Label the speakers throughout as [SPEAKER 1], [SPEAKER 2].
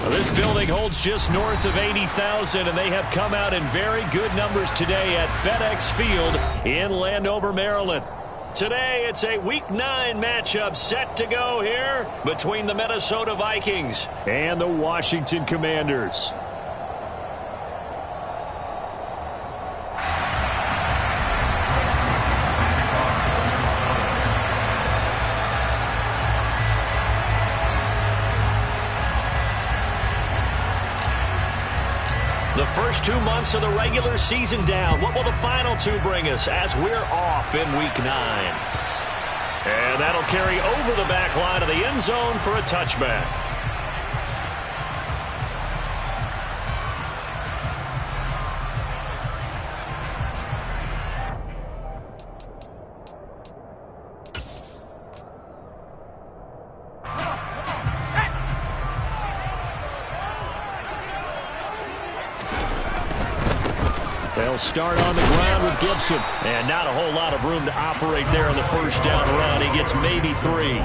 [SPEAKER 1] Well, this building holds just north of 80,000, and they have come out in very good numbers today at FedEx Field in Landover, Maryland. Today, it's a Week 9 matchup set to go here between the Minnesota Vikings and the Washington Commanders. The first 2 months of the regular season down. What will the final 2 bring us as we're off in Week 9? And that'll carry over the back line of the end zone for a touchback. They'll start on the ground with Gibson. And not a whole lot of room to operate there on the first down run. He gets maybe 3.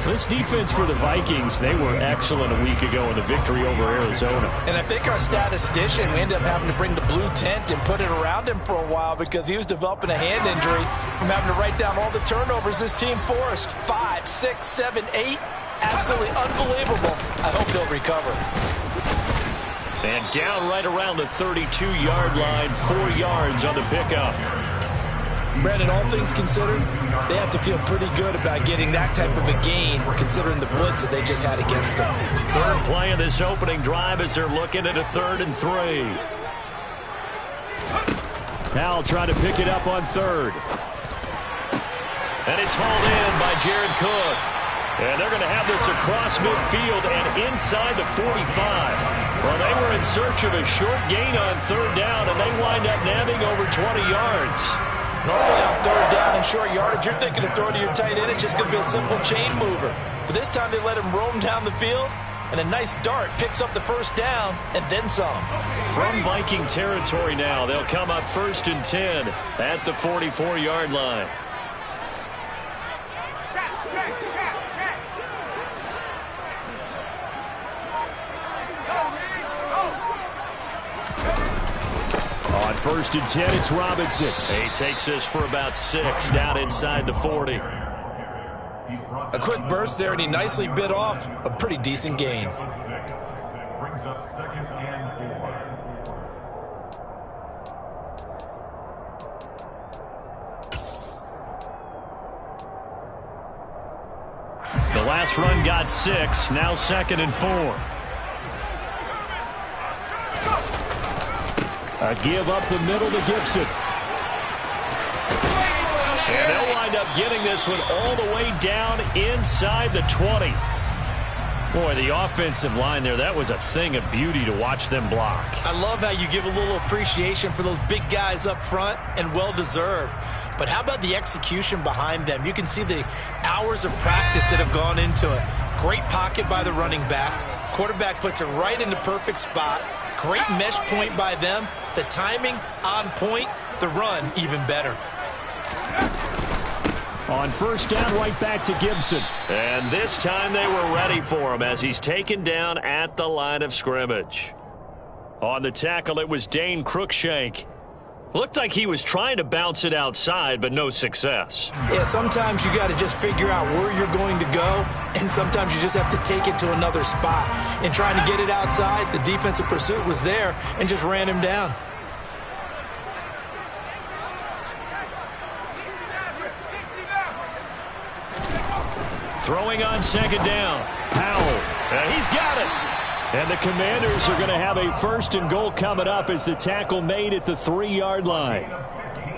[SPEAKER 1] This defense for the Vikings, they were excellent a week ago in the victory over Arizona.
[SPEAKER 2] And I think our statistician, we ended up having to bring the blue tent and put it around him for a while because he was developing a hand injury from having to write down all the turnovers this team forced. 5, 6, 7, 8. Absolutely unbelievable. I hope they'll recover.
[SPEAKER 1] And down right around the 32-yard line, 4 yards on the pickup.
[SPEAKER 2] Brandon, all things considered, they have to feel pretty good about getting that type of a gain considering the blitz that they just had against them.
[SPEAKER 1] Third play of this opening drive as they're looking at a 3rd and 3. Powell trying to pick it up on 3rd. And it's hauled in by Jared Cook. And they're going to have this across midfield and inside the 45. Well, they were in search of a short gain on 3rd down, and they wind up nabbing over 20 yards.
[SPEAKER 2] Normally on 3rd down and short yardage, you're thinking of throwing to your tight end. It's just going to be a simple chain mover. But this time they let him roam down the field, and a nice dart picks up the 1st down and then some.
[SPEAKER 1] From Viking territory now, they'll come up 1st and 10 at the 44-yard line. On 1st and 10, it's Robinson. He takes this for about 6 down inside the 40.
[SPEAKER 2] A quick burst there, and he nicely bit off a pretty decent gain.
[SPEAKER 3] Brings up 2nd and 4.
[SPEAKER 1] The last run got 6, now 2nd and 4. A give up the middle to Gibson. And they'll wind up getting this one all the way down inside the 20. Boy, the offensive line there, that was a thing of beauty to watch them block.
[SPEAKER 2] I love how you give a little appreciation for those big guys up front, and well-deserved. But how about the execution behind them? You can see the hours of practice that have gone into it. Great pocket by the running back. Quarterback puts it right in the perfect spot. Great mesh point by them. The timing on point. The run even better.
[SPEAKER 1] On 1st down, right back to Gibson. And this time they were ready for him as he's taken down at the line of scrimmage. On the tackle, it was Dane Cruikshank. Looked like he was trying to bounce it outside, but no success.
[SPEAKER 2] Yeah, sometimes you got to just figure out where you're going to go, and sometimes you just have to take it to another spot. And trying to get it outside, the defensive pursuit was there and just ran him down.
[SPEAKER 1] Throwing on 2nd down. Powell. He's got it. And the Commanders are going to have a 1st and goal coming up as the tackle made at the 3-yard line.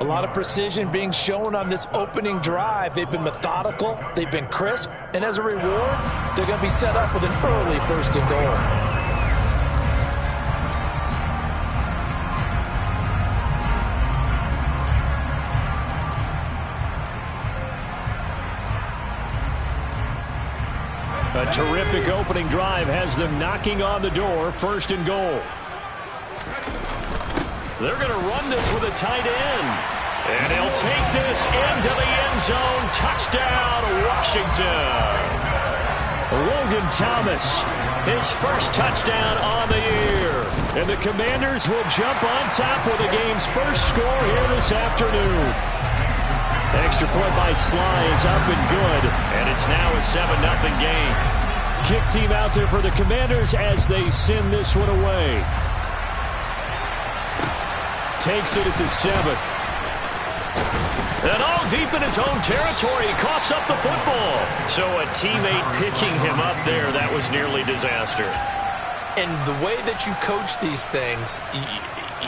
[SPEAKER 2] A lot of precision being shown on this opening drive. They've been methodical. They've been crisp. And as a reward, they're going to be set up with an early 1st and goal.
[SPEAKER 1] A terrific opening drive has them knocking on the door. 1st and goal. They're going to run this with a tight end. And he'll take this into the end zone. Touchdown, Washington. Logan Thomas, his first touchdown on the year. And the Commanders will jump on top with the game's first score here this afternoon. Extra point by Sly is up and good, and it's now a 7-0 game. Kick team out there for the Commanders as they send this one away. Takes it at the 7. And all deep in his own territory, he coughs up the football. So a teammate picking him up there, that was nearly disaster.
[SPEAKER 2] And the way that you coach these things,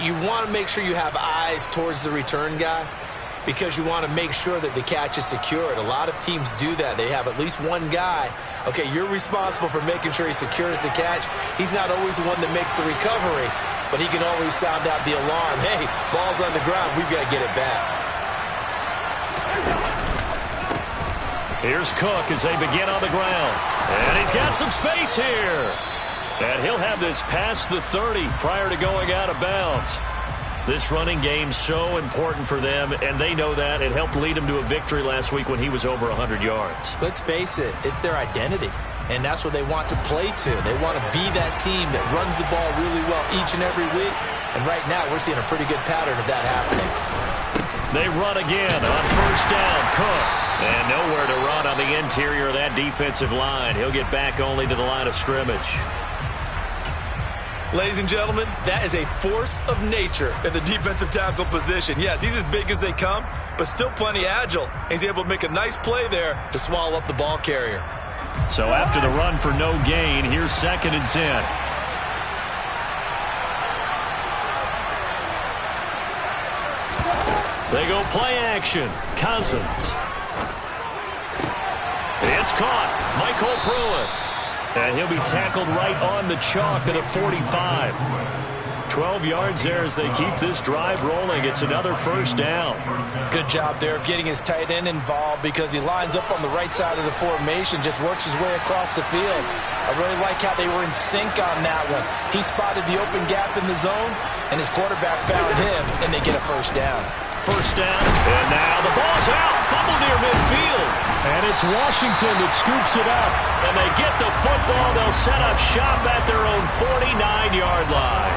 [SPEAKER 2] you want to make sure you have eyes towards the return guy because you want to make sure that the catch is secured. A lot of teams do that. They have at least one guy. Okay, you're responsible for making sure he secures the catch. He's not always the one that makes the recovery, but he can always sound out the alarm. Hey, ball's on the ground. We've got to get it back.
[SPEAKER 1] Here's Cook as they begin on the ground. And he's got some space here. And he'll have this past the 30 prior to going out of bounds. This running game's so important for them, and they know that. It helped lead them to a victory last week when he was over 100 yards.
[SPEAKER 2] Let's face it, it's their identity. And that's what they want to play to. They want to be that team that runs the ball really well each and every week. And right now, we're seeing a pretty good pattern of that happening.
[SPEAKER 1] They run again on first down. Cook. And nowhere to run on the interior of that defensive line. He'll get back only to the line of scrimmage.
[SPEAKER 2] Ladies and gentlemen, that is a force of nature in the defensive tackle position. Yes, he's as big as they come, but still plenty agile. He's able to make a nice play there to swallow up the ball carrier.
[SPEAKER 1] So after the run for no gain, here's 2nd and 10. They go play action. Cousins. It's caught. Michael Pruitt. And he'll be tackled right on the chalk of the 45. 12 yards there as they keep this drive rolling. It's another first down.
[SPEAKER 4] Good job there of getting his tight end involved because he lines up on the right side of the formation, just works his way across the field. I really like how they were in sync on that one. He spotted the open gap in the zone, and his quarterback found him, and they get a first down.
[SPEAKER 1] First down, and now the ball's out. Fumble near midfield. And it's Washington that scoops it up. And they get the football. They'll set up shop at their own 49-yard line.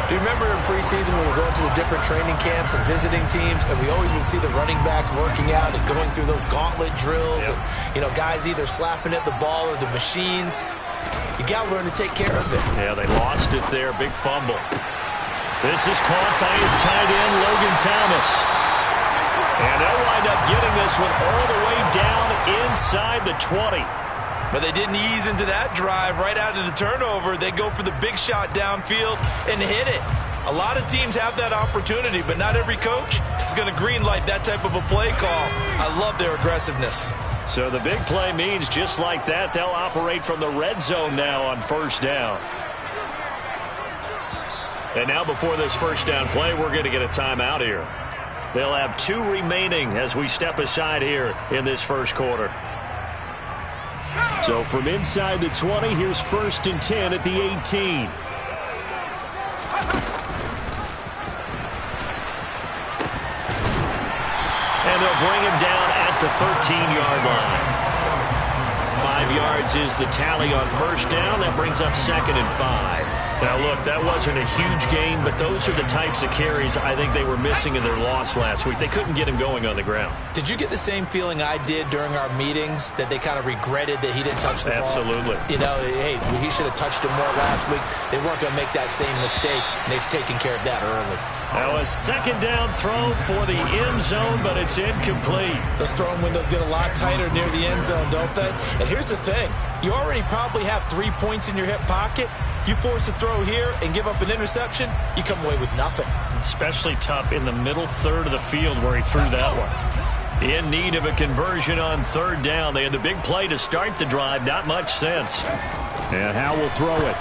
[SPEAKER 2] Do you remember in preseason when we were going to the different training camps and visiting teams, and we always would see the running backs working out and going through those gauntlet drills, and, you know, guys either slapping at the ball or the machines. You got to learn to take care of it.
[SPEAKER 1] Yeah, they lost it there. Big fumble. This is caught by his tight end, Logan Thomas. And they'll wind up getting this one all the way down inside the 20.
[SPEAKER 2] But they didn't ease into that drive right out of the turnover. They go for the big shot downfield and hit it. A lot of teams have that opportunity, but not every coach is going to greenlight that type of a play call. I love their aggressiveness.
[SPEAKER 1] So the big play means just like that, they'll operate from the red zone now on first down. And now before this first down play, we're going to get a timeout here. They'll have 2 remaining as we step aside here in this first quarter. So from inside the 20, here's 1st and 10 at the 18. And they'll bring him down at the 13-yard line. 5 yards is the tally on first down. That brings up 2nd and 5. Now, look, that wasn't a huge gain, but those are the types of carries I think they were missing in their loss last week. They couldn't get him going on the ground.
[SPEAKER 2] Did you get the same feeling I did during our meetings, that they kind of regretted that he didn't touch the ball?
[SPEAKER 1] Absolutely.
[SPEAKER 2] You know, hey, he should have touched him more last week. They weren't going to make that same mistake, and they've taken care of that early.
[SPEAKER 1] Now a 2nd down throw for the end zone, but it's incomplete.
[SPEAKER 2] Those throwing windows get a lot tighter near the end zone, don't they? And here's the thing. You already probably have 3 points in your hip pocket. You force a throw here and give up an interception, you come away with nothing.
[SPEAKER 1] Especially tough in the middle third of the field where he threw that one. In need of a conversion on 3rd down. They had the big play to start the drive. Not much sense. And Howe will throw it.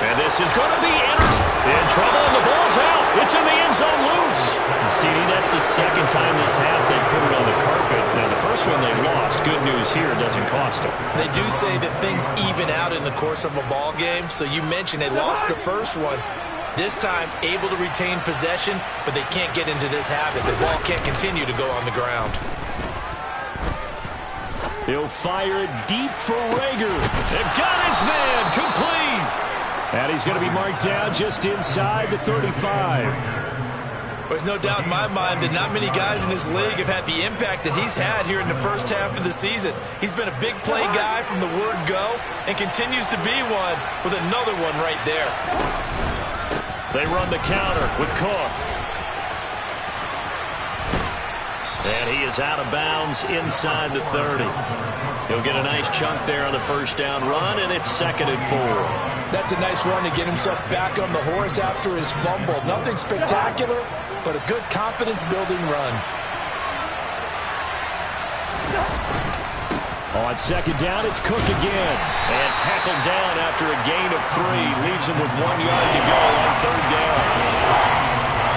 [SPEAKER 1] And this is going to be in trouble, and the ball's out. It's in the end zone loose. CD, that's the 2nd time this half they put it on the carpet. Now, the first one they lost. Good news here, it doesn't cost them.
[SPEAKER 2] They do say that things even out in the course of a ball game. So you mentioned they lost the first one. This time, able to retain possession, but they can't get into this habit. The ball can't continue to go on the ground.
[SPEAKER 1] He'll fire it deep for Rager. They've got his man complete. And he's going to be marked down just inside the 35.
[SPEAKER 2] There's no doubt in my mind that not many guys in this league have had the impact that he's had here in the first half of the season. He's been a big play guy from the word go and continues to be one with another one right there.
[SPEAKER 1] They run the counter with Cook. And he is out of bounds inside the 30. He'll get a nice chunk there on the first down run, and it's 2nd and 4.
[SPEAKER 4] That's a nice run to get himself back on the horse after his fumble. Nothing spectacular, but a good confidence-building run.
[SPEAKER 1] On 2nd down, it's Cook again. And tackled down after a gain of 3. Leaves him with 1 yard to go on 3rd down.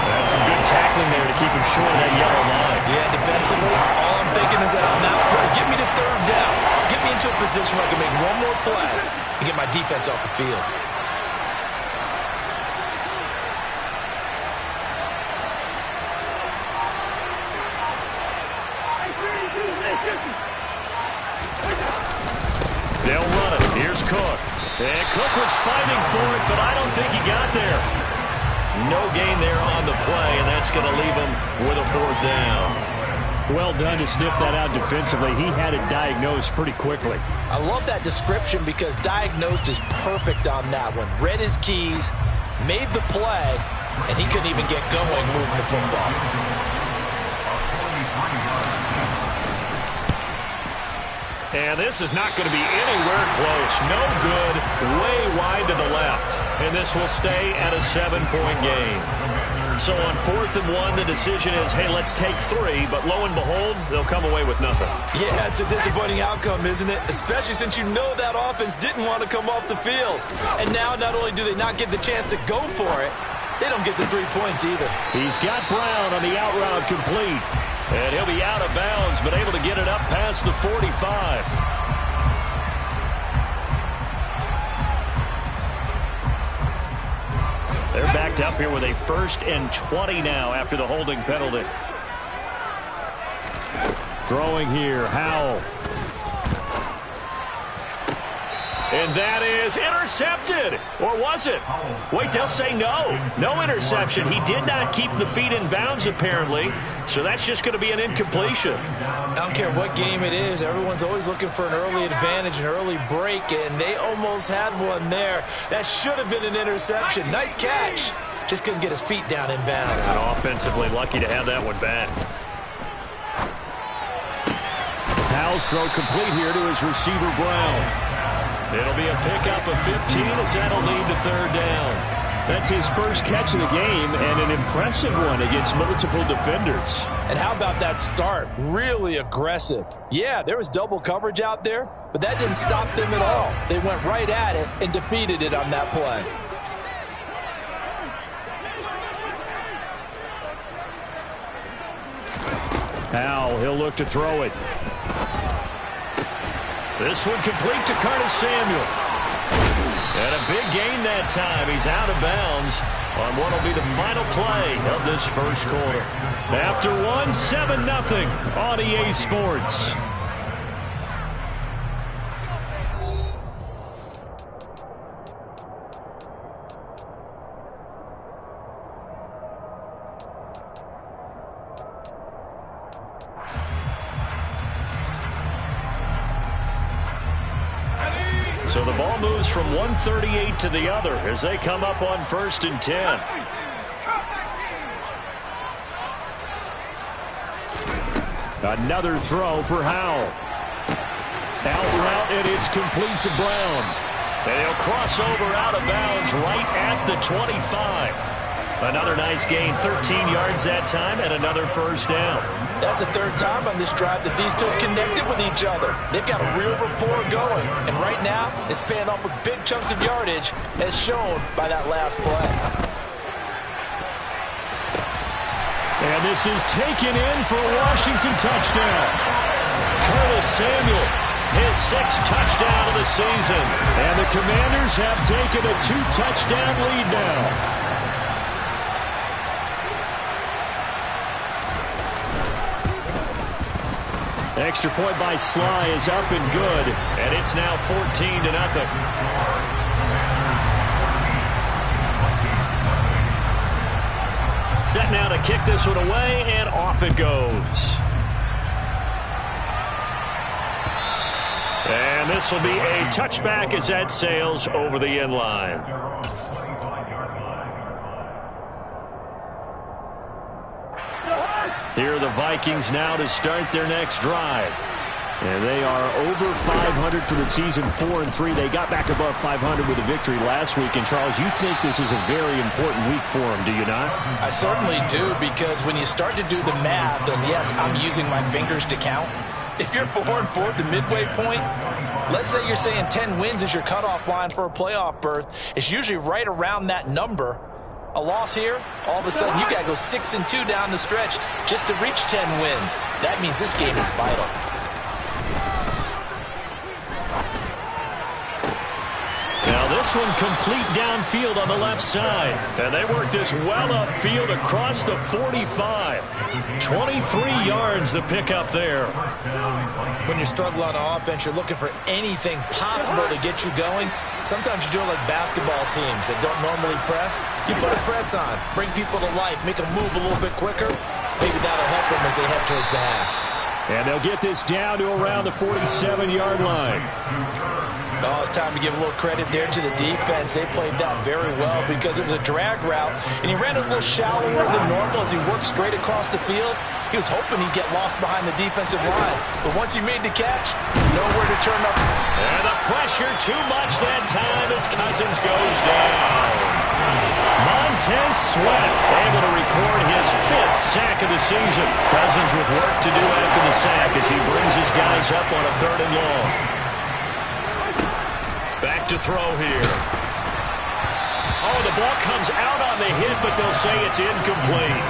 [SPEAKER 1] That's some good tackling there to keep him short of that yellow line.
[SPEAKER 2] Yeah, defensively, all I'm thinking is that on that play, get me to 3rd down. Get me into a position where I can make one more play and get my defense off the field.
[SPEAKER 1] They'll run it. Here's Cook. And Cook was fighting for it, but I don't think he got there. No gain there on the play, and that's going to leave him with a 4th down. Well done to sniff that out defensively. He had it diagnosed pretty quickly.
[SPEAKER 4] I love that description because diagnosed is perfect on that one. Read his keys, made the play, and he couldn't even get going moving the football.
[SPEAKER 1] And this is not going to be anywhere close. No good. Way wide to the left. And this will stay at a 7-point game. So on 4th and 1, the decision is, hey, let's take 3. But lo and behold, they'll come away with nothing.
[SPEAKER 2] Yeah, it's a disappointing outcome, isn't it? Especially since you know that offense didn't want to come off the field. And now not only do they not get the chance to go for it, they don't get the 3 points either.
[SPEAKER 1] He's got Brown on the out route complete. And he'll be out of bounds, but able to get it up past the 45. They're backed up here with a 1st and 20 now after the holding penalty. Throwing here, Howell. And that is intercepted. Or was it? Wait, they'll say no. No interception. He did not keep the feet in bounds, apparently. So that's just going to be an incompletion.
[SPEAKER 2] I don't care what game it is. Everyone's always looking for an early advantage, an early break, and they almost had one there. That should have been an interception. Nice catch. Just couldn't get his feet down in bounds.
[SPEAKER 1] And offensively lucky to have that one back. Howell's throw complete here to his receiver, Brown. It'll be a pickup of 15 as that'll lead to 3rd down. That's his first catch of the game and an impressive one against multiple defenders.
[SPEAKER 4] And how about that start? Really aggressive. Yeah, there was double coverage out there, but that didn't stop them at all. They went right at it and defeated it on that play.
[SPEAKER 1] Howell, he'll look to throw it. This one complete to Curtis Samuel. And a big gain that time. He's out of bounds on what will be the final play of this first quarter. After one, 7-0 on EA Sports. So the ball moves from 138 to the other as they come up on 1st and 10. Another throw for Howell. Out route, and it's complete to Brown. And he'll cross over out of bounds right at the 25. Another nice gain, 13 yards that time, and another 1st down.
[SPEAKER 4] That's the 3rd time on this drive that these two have connected with each other. They've got a real rapport going. And right now, it's paying off with big chunks of yardage, as shown by that last play.
[SPEAKER 1] And this is taken in for a Washington touchdown. Curtis Samuel, his 6th touchdown of the season. And the Commanders have taken a 2-touchdown lead now. Extra point by Sly is up and good, and it's now 14-0. Set now to kick this one away, and off it goes. And this will be a touchback as that sails over the end line. Here are the Vikings now to start their next drive. And they are over 500 for the season, 4-3. They got back above 500 with a victory last week. And, Charles, you think this is a very important week for them, do you not?
[SPEAKER 4] I certainly do, because when you start to do the math, and yes, I'm using my fingers to count. If you're 4-4 at the midway point, let's say you're saying 10 wins is your cutoff line for a playoff berth. It's usually right around that number. A loss here, all of a sudden you got to go 6-2 down the stretch just to reach 10 wins. That means this game is vital.
[SPEAKER 1] Now this one complete downfield on the left side. And they work this well upfield across the 45. 23 yards the pickup there.
[SPEAKER 2] When you struggle on offense, you're looking for anything possible to get you going. Sometimes you do it like basketball teams that don't normally press. You put a press on, bring people to life, make them move a little bit quicker. Maybe that'll help them as they head towards the half.
[SPEAKER 1] And they'll get this down to around the 47-yard line.
[SPEAKER 4] Oh, it's time to give a little credit there to the defense. They played that very well because it was a drag route, and he ran a little shallower than normal as he worked straight across the field. He was hoping he'd get lost behind the defensive line, but once he made the catch, nowhere to turn up.
[SPEAKER 1] And the pressure too much that time as Cousins goes down. Montez Sweat able to record his 5th sack of the season. Cousins with work to do after the sack as he brings his guys up on a 3rd and long. Back to throw here. Oh, the ball comes out on the hit, but they'll say it's incomplete.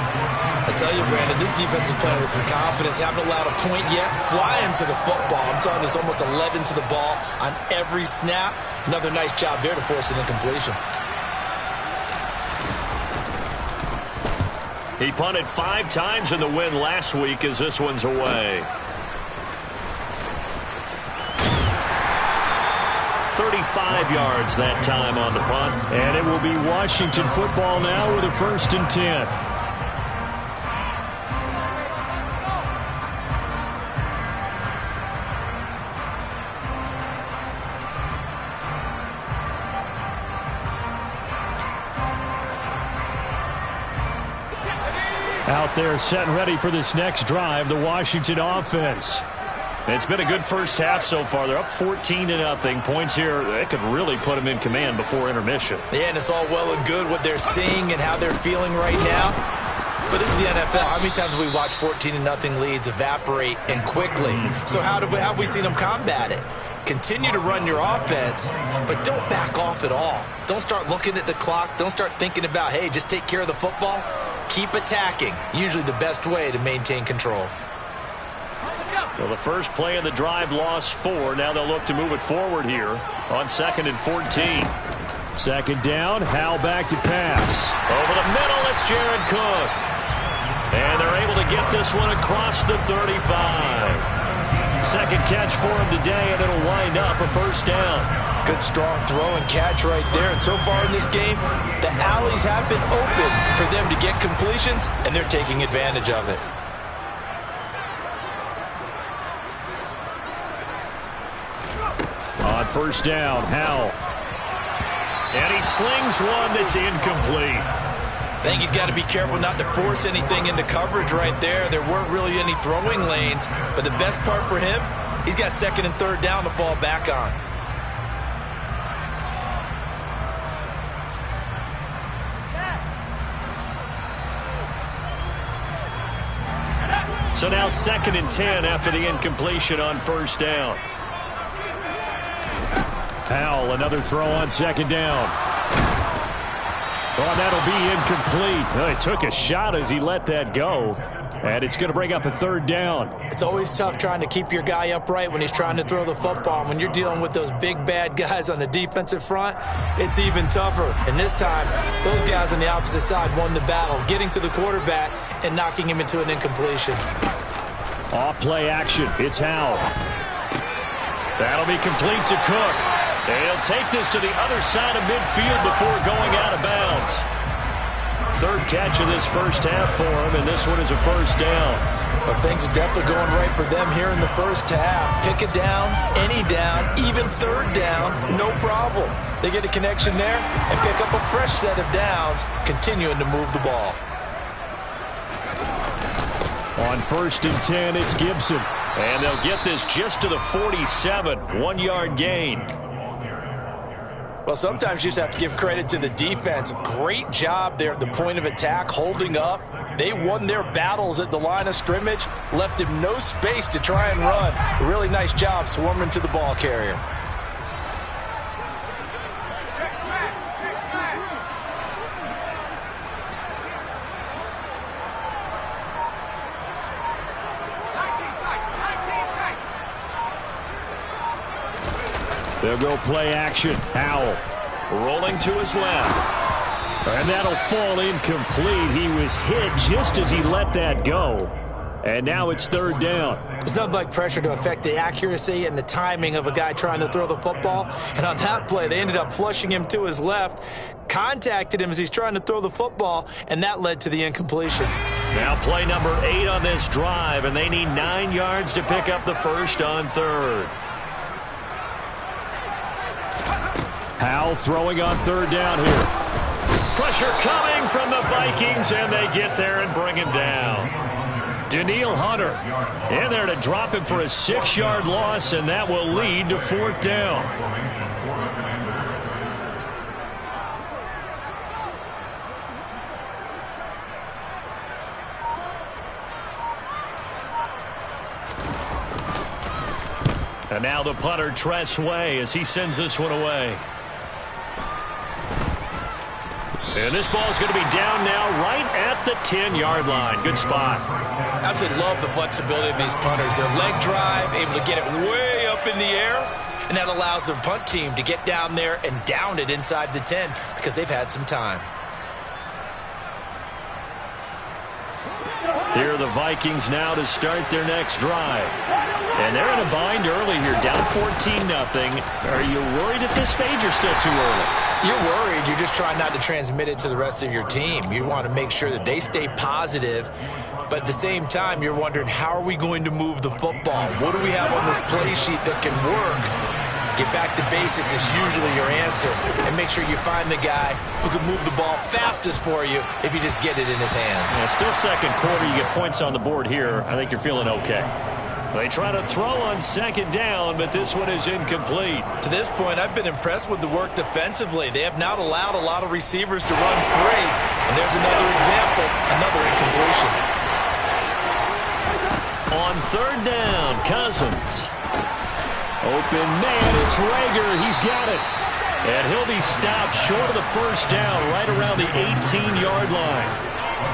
[SPEAKER 2] I tell you, Brandon, this defense is playing with some confidence. Haven't allowed a point yet. Flying to the football. I'm telling you, it's almost 11 to the ball on every snap. Another nice job there to force an incompletion.
[SPEAKER 1] He punted 5 times in the win last week as this one's away. 35 yards that time on the punt. And it will be Washington football now with a 1st and 10. Out there set and ready for this next drive, the Washington offense. It's been a good first half so far. They're up 14-0. Points here, they could really put them in command before intermission.
[SPEAKER 2] Yeah, and it's all well and good what they're seeing and how they're feeling right now. But this is the NFL. How many times have we watched 14-0 leads evaporate and quickly? So how have we seen them combat it? Continue to run your offense, but don't back off at all. Don't start looking at the clock. Don't start thinking about, hey, just take care of the football. Keep attacking. Usually the best way to maintain control.
[SPEAKER 1] Well, the first play of the drive lost 4. Now they'll look to move it forward here on 2nd and 14. 2nd down, Howell back to pass. Over the middle, it's Jared Cook. And they're able to get this one across the 35. 2nd catch for him today, and it'll wind up a 1st down.
[SPEAKER 4] Good strong throw and catch right there. And so far in this game, the alleys have been open for them to get completions, and they're taking advantage of it.
[SPEAKER 1] On 1st down, Howell. And he slings one that's incomplete.
[SPEAKER 2] I think he's got to be careful not to force anything into coverage right there. There weren't really any throwing lanes, but the best part for him, he's got 2nd and 3rd down to fall back on.
[SPEAKER 1] So now 2nd and 10 after the incompletion on 1st down. Howell, another throw on 2nd down. Oh, that'll be incomplete. Well, he took a shot as he let that go. And it's going to bring up a 3rd down.
[SPEAKER 2] It's always tough trying to keep your guy upright when he's trying to throw the football. When you're dealing with those big, bad guys on the defensive front, it's even tougher. And this time, those guys on the opposite side won the battle, getting to the quarterback and knocking him into an incompletion.
[SPEAKER 1] Off play action. It's Howell. That'll be complete to Cook. And he'll take this to the other side of midfield before going out of bounds. Third catch of this first half for him, and this one is a first down.
[SPEAKER 4] But things are definitely going right for them here in the first half. Pick a down, any down, even third down, no problem. They get a connection there and pick up a fresh set of downs, continuing to move the ball.
[SPEAKER 1] On 1st and 10, it's Gibson. And they'll get this just to the 47, 1-yard gain.
[SPEAKER 4] Well, sometimes you just have to give credit to the defense. Great job there at the point of attack, holding up. They won their battles at the line of scrimmage, left him no space to try and run. A really nice job swarming to the ball carrier.
[SPEAKER 1] They'll go play action. Howell rolling to his left. And that'll fall incomplete. He was hit just as he let that go. And now it's third down.
[SPEAKER 2] There's nothing like pressure to affect the accuracy and the timing of a guy trying to throw the football. And on that play, they ended up flushing him to his left, contacted him as he's trying to throw the football, and that led to the incompletion.
[SPEAKER 1] Now play number 8 on this drive, and they need 9 yards to pick up the first on third. Howell throwing on third down here. Pressure coming from the Vikings, and they get there and bring him down. Daniil Hunter in there to drop him for a 6-yard loss, and that will lead to fourth down. And now the punter, Tress Way, as he sends this one away. And this ball is going to be down now right at the 10-yard line. Good spot.
[SPEAKER 2] Absolutely love the flexibility of these punters. Their leg drive, able to get it way up in the air, and that allows their punt team to get down there and down it inside the 10 because they've had some time.
[SPEAKER 1] Here are the Vikings now to start their next drive. And they're in a bind early here, down 14-0. Are you worried at this stage or still too early?
[SPEAKER 2] You're worried. You're just trying not to transmit it to the rest of your team. You want to make sure that they stay positive. But at the same time, you're wondering, how are we going to move the football? What do we have on this play sheet that can work? Get back to basics is usually your answer. And make sure you find the guy who can move the ball fastest for you if you just get it in his hands.
[SPEAKER 1] Yeah, still second quarter. You get points on the board here. I think you're feeling okay. They try to throw on second down, but this one is incomplete.
[SPEAKER 2] To this point, I've been impressed with the work defensively. They have not allowed a lot of receivers to run free. And there's another example, another incompletion.
[SPEAKER 1] On third down, Cousins. Open man, it's Rager. He's got it. And he'll be stopped short of the first down right around the 18-yard line.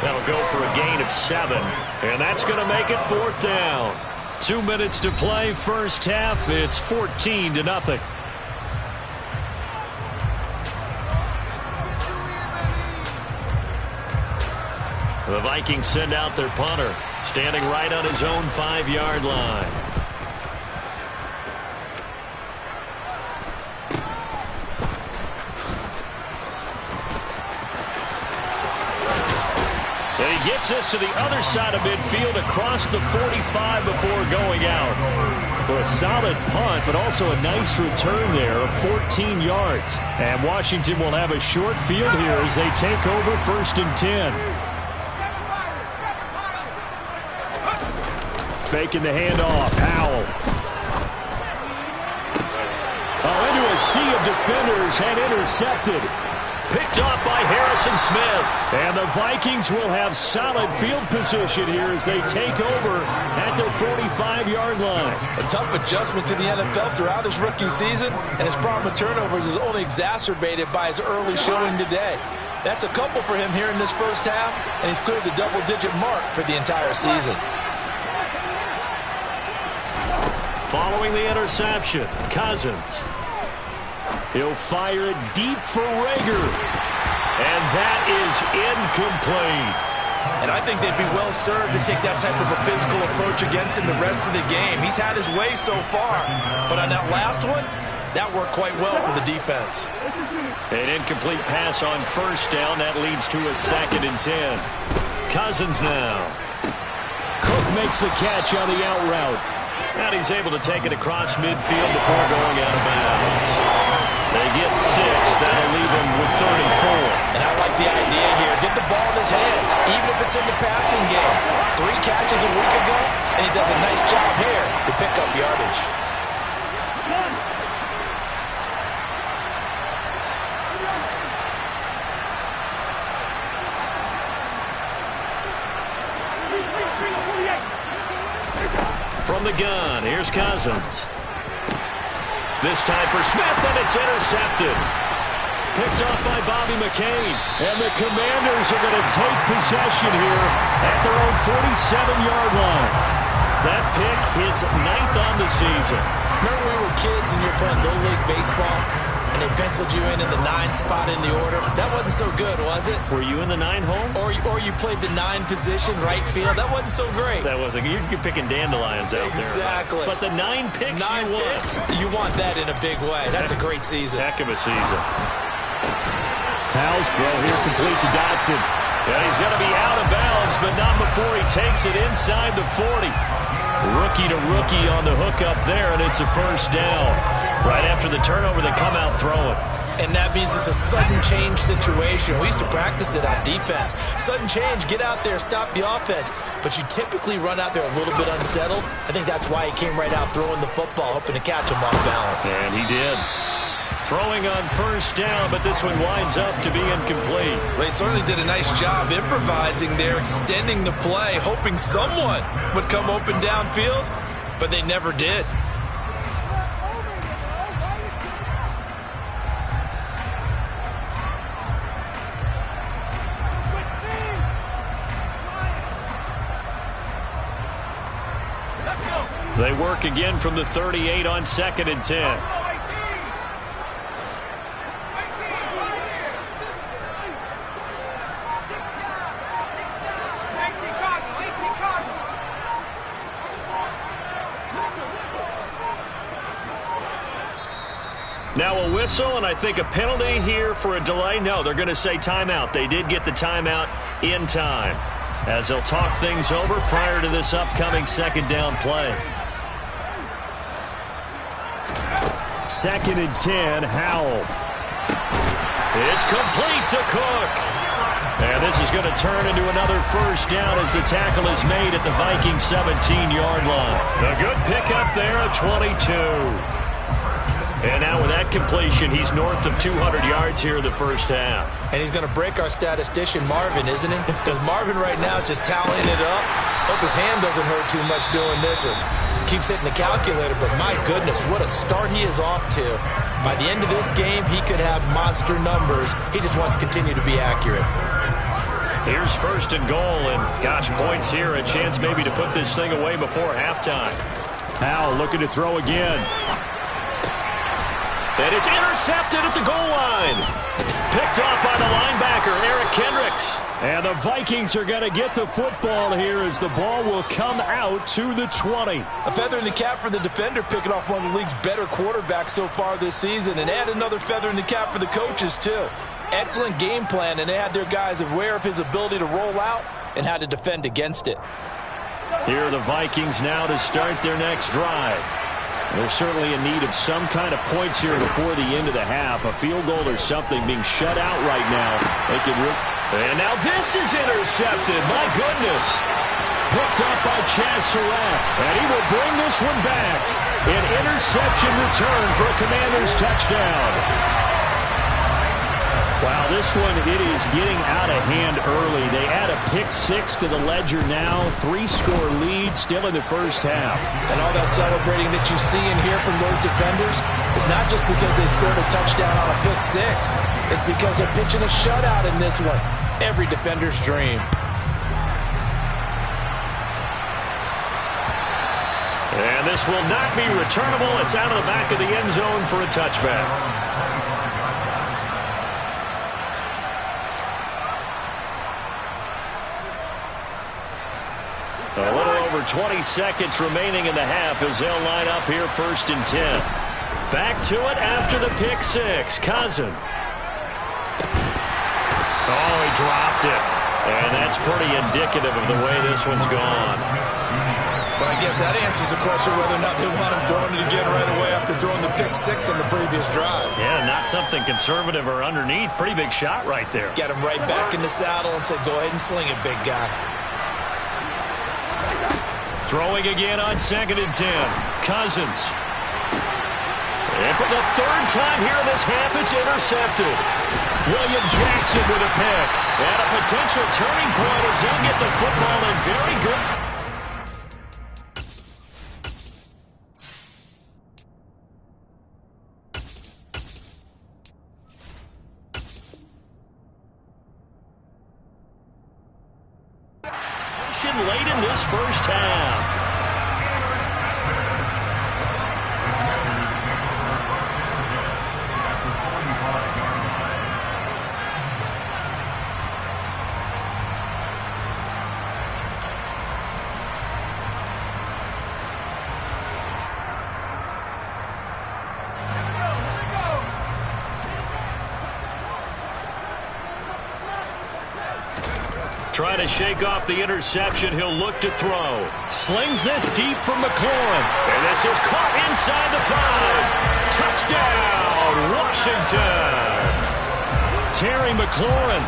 [SPEAKER 1] That'll go for a gain of 7. And that's going to make it fourth down. 2 minutes to play, first half. It's 14-0. The Vikings send out their punter, standing right on his own 5-yard line. And he gets this to the other side of midfield across the 45 before going out. For a solid punt, but also a nice return there of 14 yards. And Washington will have a short field here as they take over 1st and 10. Faking the handoff. Howell. Oh, into a sea of defenders and intercepted. Picked off by Harrison Smith. And the Vikings will have solid field position here as they take over at their 45-yard line.
[SPEAKER 4] A tough adjustment to the NFL throughout his rookie season, and his problem with turnovers is only exacerbated by his early showing today. That's a couple for him here in this first half, and he's cleared the double-digit mark for the entire season.
[SPEAKER 1] Following the interception, Cousins. He'll fire it deep for Rager. And that is incomplete.
[SPEAKER 2] And I think they'd be well served to take that type of a physical approach against him the rest of the game. He's had his way so far, but on that last one, that worked quite well for the defense.
[SPEAKER 1] An incomplete pass on first down. That leads to a 2nd and 10. Cousins now.
[SPEAKER 5] Cook makes the catch on the out route.
[SPEAKER 1] And he's able to take it across midfield before going out of bounds. They get 6. That'll leave him with 3rd and 4.
[SPEAKER 4] And I like the idea here. Get the ball in his hands, even if it's in the passing game. 3 catches a week ago, and he does a nice job here to pick up yardage.
[SPEAKER 1] From the gun, here's Cousins. This time for Smith, and it's intercepted. Picked off by Bobby McCain.
[SPEAKER 5] And the Commanders are going to take possession here at their own 47-yard line.
[SPEAKER 1] That pick is 9th on the season.
[SPEAKER 2] Remember we were kids and you were playing Little League Baseball, and they penciled you in the 9 spot in the order? That wasn't so good, was it?
[SPEAKER 1] Were you in the 9 hole?
[SPEAKER 2] Or you played the 9 position, right field? That wasn't so great.
[SPEAKER 1] That wasn't. You're picking dandelions out
[SPEAKER 2] exactly.
[SPEAKER 1] there. But the 9 picks
[SPEAKER 2] 9 picks, you want that in a big way. That's a great season.
[SPEAKER 1] Heck of a season.
[SPEAKER 5] Powell's throw here complete to Dotson.
[SPEAKER 1] Yeah, he's going to be out of bounds, but not before he takes it inside the 40. Rookie to rookie on the hook up there, and it's a first down. Right after the turnover, they come out throwing.
[SPEAKER 2] And that means it's a sudden change situation. We used to practice it on defense. Sudden change, get out there, stop the offense. But you typically run out there a little bit unsettled. I think that's why he came right out throwing the football, hoping to catch him off balance.
[SPEAKER 1] And he did. Throwing on first down, but this one winds up to be incomplete.
[SPEAKER 2] Well, he certainly did a nice job improvising there, extending the play, hoping someone would come open downfield, but they never did.
[SPEAKER 1] They work again from the 38 on 2nd and 10. Now a whistle, and I think a penalty here for a delay. No, they're going to say timeout. They did get the timeout in time, as they'll talk things over prior to this upcoming 2nd down play.
[SPEAKER 5] 2nd and 10, Howell.
[SPEAKER 1] It's complete to Cook. And this is going to turn into another first down as the tackle is made at the Vikings 17-yard line. A good pickup there at 22. And now with that completion, he's north of 200 yards here in the first half.
[SPEAKER 2] And he's going to break our statistician, Marvin, isn't he? Because Marvin right now is just tallying it up. Hope his hand doesn't hurt too much doing this or keeps hitting the calculator. But my goodness, what a start he is off to. By the end of this game, he could have monster numbers. He just wants to continue to be accurate.
[SPEAKER 1] Here's 1st and goal, and gosh, points here. A chance maybe to put this thing away before halftime.
[SPEAKER 5] Howell looking to throw again.
[SPEAKER 1] And it's intercepted at the goal line. Picked off by the linebacker, Eric Kendricks.
[SPEAKER 5] And the Vikings are going to get the football here as the ball will come out to the 20.
[SPEAKER 4] A feather in the cap for the defender, picking off one of the league's better quarterbacks so far this season. And add another feather in the cap for the coaches, too. Excellent game plan, and they had their guys aware of his ability to roll out and how to defend against it.
[SPEAKER 1] Here are the Vikings now to start their next drive.
[SPEAKER 5] They're certainly in need of some kind of points here before the end of the half. A field goal or something being shut out right now. They can
[SPEAKER 1] and now this is intercepted. My goodness.
[SPEAKER 5] Picked up by Chaz Surratt. And he will bring this one back. An interception return for a Commanders touchdown. Wow, this one, it is getting out of hand early. They add a pick-6 to the ledger now. 3-score lead still in the first half.
[SPEAKER 4] And all that celebrating that you see and hear from those defenders is not just because they scored a touchdown on a pick-6. It's because they're pitching a shutout in this one. Every defender's dream.
[SPEAKER 1] And this will not be returnable. It's out of the back of the end zone for a touchback. A little over 20 seconds remaining in the half as they'll line up here 1st and 10. Back to it after the pick six. Cousin. Oh, he dropped it. And that's pretty indicative of the way this one's gone.
[SPEAKER 2] But I guess that answers the question whether or not they want him throwing it again right away after throwing the pick six on the previous drive.
[SPEAKER 1] Yeah, not something conservative or underneath. Pretty big shot right there.
[SPEAKER 2] Get him right back in the saddle and say, go ahead and sling it, big guy.
[SPEAKER 1] Throwing again on 2nd and 10. Cousins. And for the 3rd time here in this half, it's intercepted. William Jackson with a pick. And a potential turning point as they'll get the football in very good. Late in this first half. Trying to shake off the interception. He'll look to throw. Slings this deep from McLaurin. And this is caught inside the 5. Touchdown, Washington. Terry McLaurin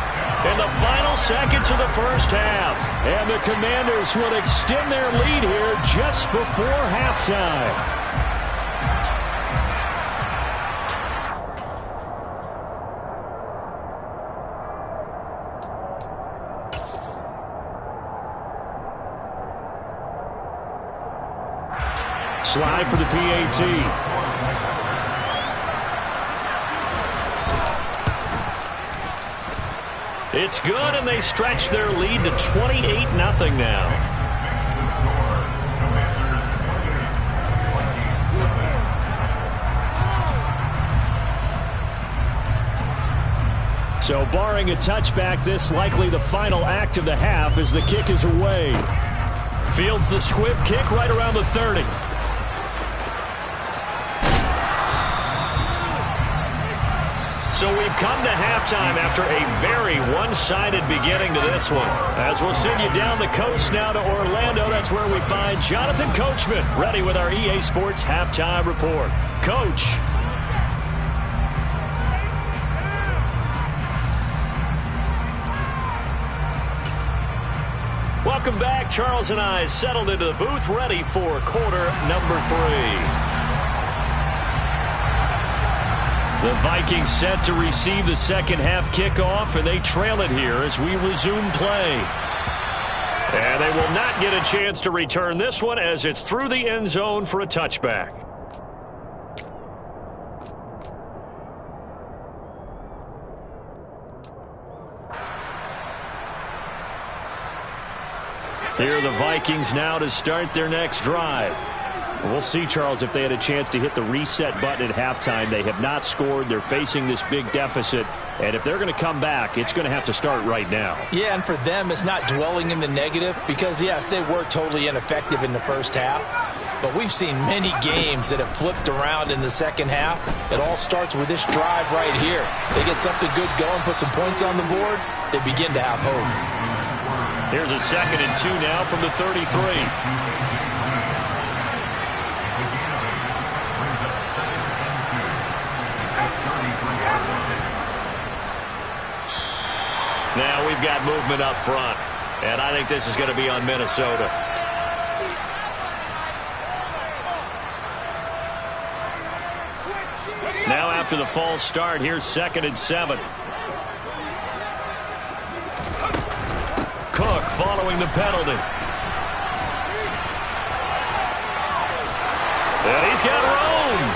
[SPEAKER 1] in the final seconds of the first half. And the Commanders will extend their lead here just before halftime. Slide for the PAT. It's good, and they stretch their lead to 28-0 now. So barring a touchback, this likely the final act of the half as the kick is away. Fields the squib kick right around the 30. So we've come to halftime after a very one-sided beginning to this one. As we'll send you down the coast now to Orlando, that's where we find Jonathan Coachman ready with our EA Sports Halftime Report. Coach. Welcome back. Charles and I settled into the booth ready for quarter number 3. The Vikings set to receive the second half kickoff, and they trail it here as we resume play. And they will not get a chance to return this one as it's through the end zone for a touchback. Here are the Vikings now to start their next drive. We'll see, Charles, if they had a chance to hit the reset button at halftime. They have not scored. They're facing this big deficit. And if they're going to come back, it's going to have to start right now. Yeah, and for them, it's not dwelling in the negative because, yes, they were totally ineffective in the first half. But we've seen many games that have flipped around in the second half. It all starts with this drive right here. They get something good going, put some points on the board, they begin to have hope. Here's a 2nd and 2 now from the 33. Now we've got movement up front, and I think this is going to be on Minnesota. Now after the false start, here's 2nd and 7. Cook following the penalty. And he's got room.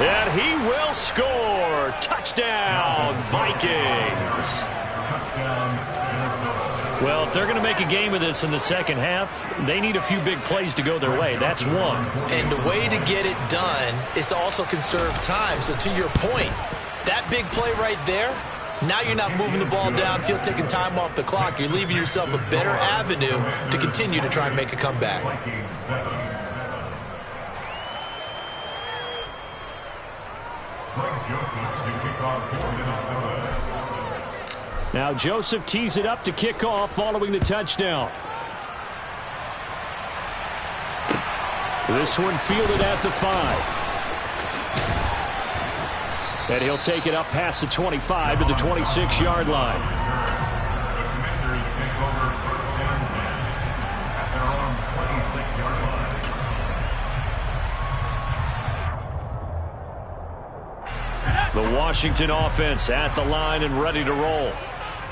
[SPEAKER 1] And he will score. Touchdown, Vikings. Well, if they're going to make a game of this in the second half, they need a few big plays to go their way. That's one.
[SPEAKER 2] And the way to get it done is to also conserve time. So to your point, that big play right there Now you're not moving the ball downfield, taking time off the clock. You're leaving yourself a better avenue to continue to try and make a comeback.
[SPEAKER 5] Now Joseph tees it up to kick off following the touchdown. This one fielded at the 5. And he'll take it up past the 25 to the 26-yard line. The Washington offense at the line and ready to roll.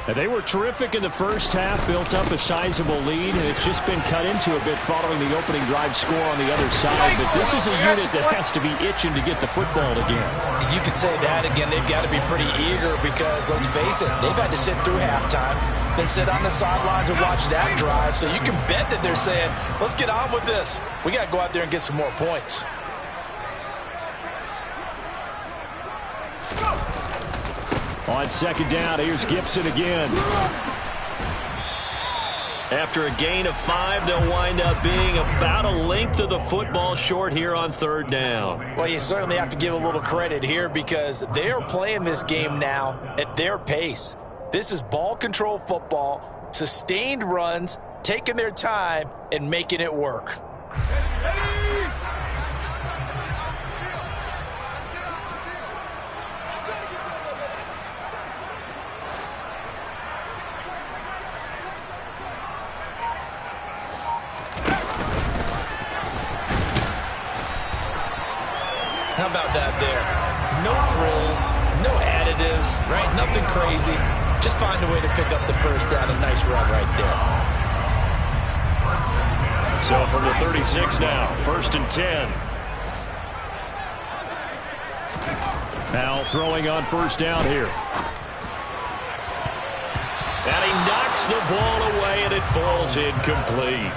[SPEAKER 5] And they were terrific in the first half, built up a sizable lead, and it's just been cut into a bit following the opening drive score on the other side. But this is a unit that has to be itching to get the football again.
[SPEAKER 4] You could say that again. They've got to be pretty eager because, let's face it, they've had to sit through halftime, then sit on the sidelines and watch that drive. So you can bet that they're saying, let's get on with this. We got to go out there and get some more points.
[SPEAKER 5] On second down, here's Gibson again.
[SPEAKER 1] After a gain of 5, they'll wind up being about a length of the football short here on third down.
[SPEAKER 4] Well, you certainly have to give a little credit here because they are playing this game now at their pace. This is ball control football, sustained runs, taking their time, and making it work.
[SPEAKER 2] How about that there? No frills, no additives, right? Nothing crazy. Just find a way to pick up the first down. A nice run right there.
[SPEAKER 1] So from the 36 now, 1st and 10.
[SPEAKER 5] Now throwing on first down here.
[SPEAKER 1] And he knocks the ball away, and it falls incomplete.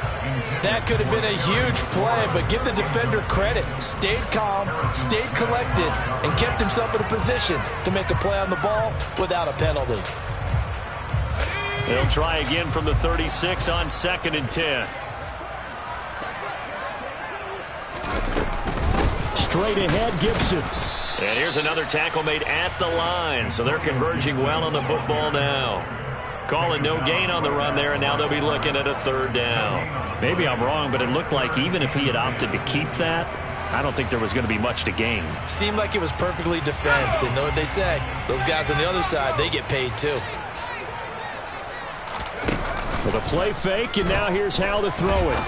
[SPEAKER 4] That could have been a huge play, but give the defender credit. Stayed calm, stayed collected, and kept himself in a position to make a play on the ball without a penalty.
[SPEAKER 1] They'll try again from the 36 on 2nd and 10.
[SPEAKER 5] Straight ahead, Gibson.
[SPEAKER 1] And here's another tackle made at the line, so they're converging well on the football now. Calling no gain on the run there, and now they'll be looking at a 3rd down.
[SPEAKER 5] Maybe I'm wrong, but it looked like even if he had opted to keep that, I don't think there was going to be much to gain.
[SPEAKER 2] Seemed like it was perfectly defense, and know what they say. Those guys on the other side, they get paid too.
[SPEAKER 5] With a play fake, and now here's how to throw it.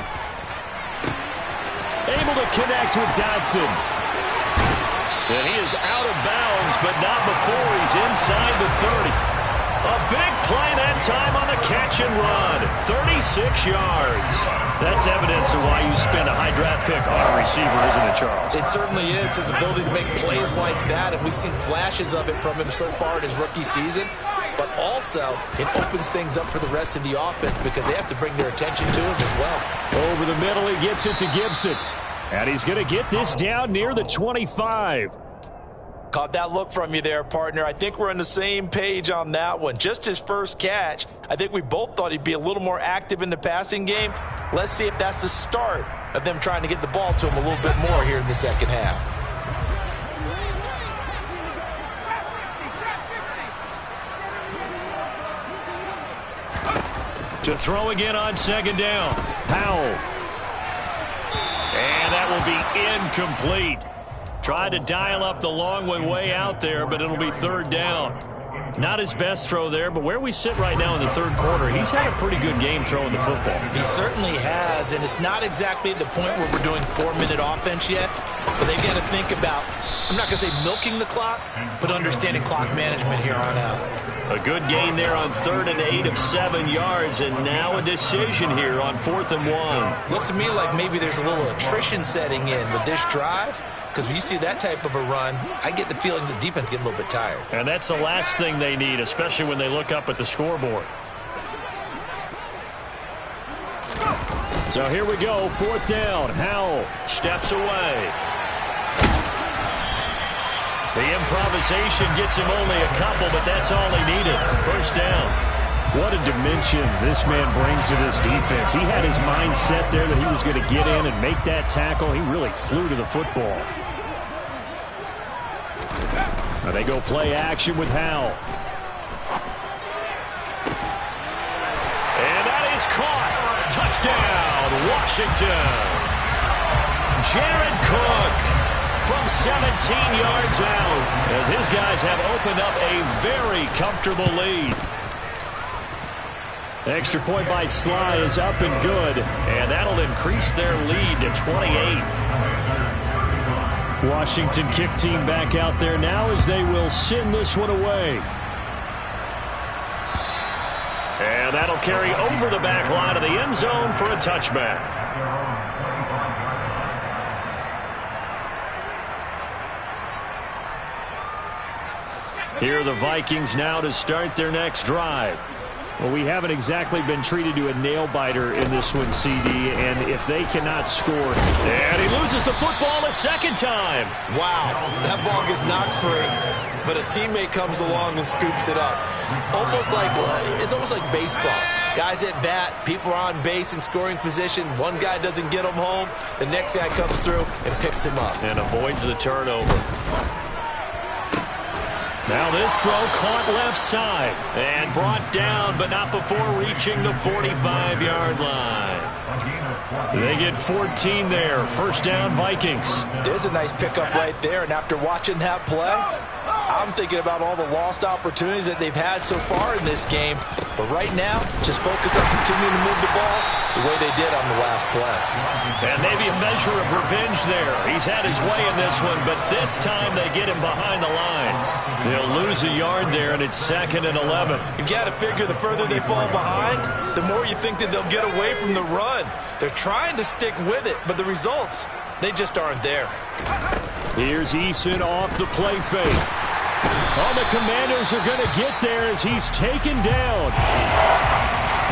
[SPEAKER 5] Able to connect with Dodson.
[SPEAKER 1] And he is out of bounds, but not before he's inside the 30. A big play that time on the catch and run. 36 yards. That's evidence of why you spend a high draft pick on a receiver, isn't it, Charles?
[SPEAKER 2] It certainly is. His ability to make plays like that, and we've seen flashes of it from him so far in his rookie season. But also, it opens things up for the rest of the offense because they have to bring their attention to him as well.
[SPEAKER 5] Over the middle, he gets it to Gibson. And he's going to get this down near the 25.
[SPEAKER 4] Caught that look from you there, partner. I think we're on the same page on that one. Just his first catch. I think we both thought he'd be a little more active in the passing game. Let's see if that's the start of them trying to get the ball to him a little bit more here in the second half.
[SPEAKER 1] To throw again on 2nd down. Powell. And that will be incomplete. Tried to dial up the long one way out there, but it'll be 3rd down. Not his best throw there, but where we sit right now in the 3rd quarter, he's had a pretty good game throwing the football.
[SPEAKER 2] He certainly has, and it's not exactly at the point where we're doing 4-minute offense yet, but they've got to think about, I'm not going to say milking the clock, but understanding clock management here on out.
[SPEAKER 1] A good gain there on 3rd and 8 of 7 yards, and now a decision here on 4th and 1.
[SPEAKER 2] Looks to me like maybe there's a little attrition setting in with this drive. Because when you see that type of a run, I get the feeling the defense getting a little bit tired.
[SPEAKER 1] And that's the last thing they need, especially when they look up at the scoreboard.
[SPEAKER 5] So here we go, 4th down. Howell
[SPEAKER 1] steps away. The improvisation gets him only a couple, but that's all he needed. First down.
[SPEAKER 5] What a dimension this man brings to this defense. He had his mind set there that he was going to get in and make that tackle. He really flew to the football. Now they go play action with Howell.
[SPEAKER 1] And that is caught. Touchdown, Washington. Jared Cook from 17 yards out as his guys have opened up a very comfortable lead.
[SPEAKER 5] Extra point by Sly is up and good, and that'll increase their lead to 28. Washington kick team back out there now as they will send this one away.
[SPEAKER 1] And that'll carry over the back line of the end zone for a touchback. Here are the Vikings now to start their next drive.
[SPEAKER 5] Well, we haven't exactly been treated to a nail-biter in this one, CD, and if they cannot score...
[SPEAKER 1] And he loses the football a second time.
[SPEAKER 2] Wow, that ball gets knocked free, but a teammate comes along and scoops it up. It's almost like baseball. Guys at bat, people are on base in scoring position. One guy doesn't get him home. The next guy comes through and picks him up.
[SPEAKER 1] And avoids the turnover. Now this throw caught left side and brought down, but not before reaching the 45-yard line. They get 14 there. First down, Vikings.
[SPEAKER 4] There's a nice pickup right there, and after watching that play, I'm thinking about all the lost opportunities that they've had so far in this game. But right now, just focus on continuing to move the ball the way they did on the last play.
[SPEAKER 1] And maybe a measure of revenge there. He's had his way in this one, but this time they get him behind the line. They'll lose a yard there, and it's 2nd and 11.
[SPEAKER 2] You've got to figure the further they fall behind, the more you think that they'll get away from the run. They're trying to stick with it, but the results, they just aren't there.
[SPEAKER 5] Here's Eason off the play fake. Oh, the Commanders are going to get there as he's taken down.